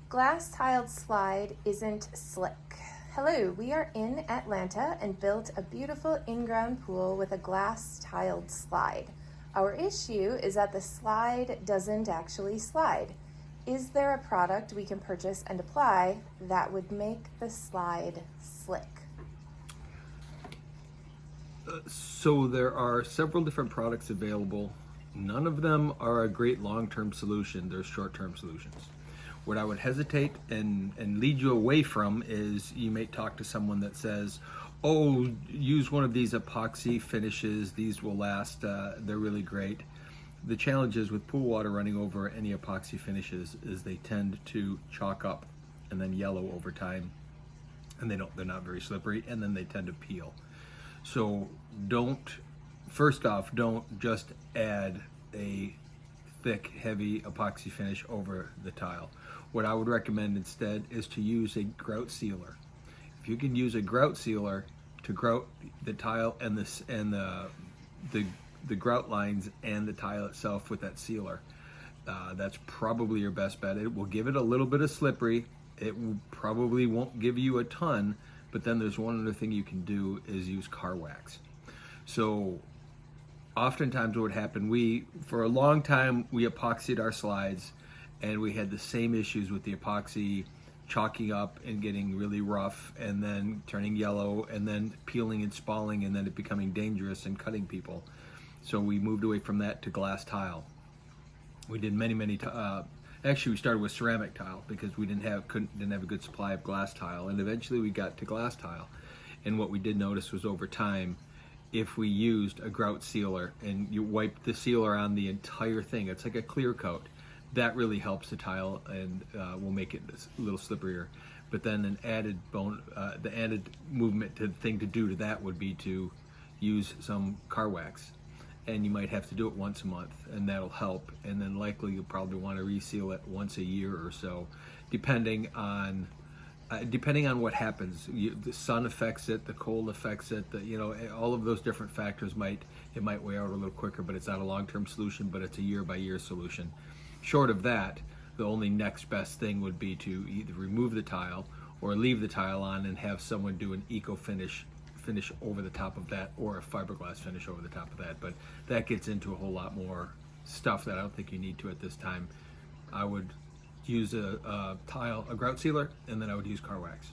Glass tiled slide isn't slick. Hello, we are in Atlanta and built a beautiful in-ground pool with a glass tiled slide. Our issue is that the slide doesn't actually slide. Is there a product we can purchase and apply that would make the slide slick? So there are several different products available. None of them are a great long-term solution. They're short-term solutions. What I would hesitate and lead you away from is you may talk to someone that says, oh, use one of these epoxy finishes. These will last. They're really great. The challenge is with pool water running over any epoxy finishes is they tend to chalk up and then yellow over time, and they're not very slippery, and then they tend to peel. So first off, don't just add a thick, heavy epoxy finish over the tile. What I would recommend instead is to use a grout sealer. If you can use a grout sealer to grout the tile and the grout lines and the tile itself with that sealer, that's probably your best bet. It will give it a little bit of slippery. It probably won't give you a ton, but then there's one other thing you can do is use car wax. So oftentimes what would happen, for a long time, we epoxied our slides, and we had the same issues with the epoxy chalking up and getting really rough and then turning yellow and then peeling and spalling and then it becoming dangerous and cutting people. So we moved away from that to glass tile. We did actually we started with ceramic tile because we didn't have a good supply of glass tile, and eventually we got to glass tile. And what we did notice was over time, if we used a grout sealer and you wipe the sealer on the entire thing, it's like a clear coat, that really helps the tile and will make it a little slipperier. But then the added thing to do to that would be to use some car wax, and you might have to do it once a month, and that'll help. And then likely you'll probably want to reseal it once a year or so, depending on what happens. The sun affects it, the cold affects it, all of those different factors might wear out a little quicker, but it's not a long-term solution, but it's a year-by-year solution. Short of that, the only next best thing would be to either remove the tile or leave the tile on and have someone do an eco finish over the top of that, or a fiberglass finish over the top of that. But that gets into a whole lot more stuff that I don't think you need to at this time. I would use a grout sealer, and then I would use car wax.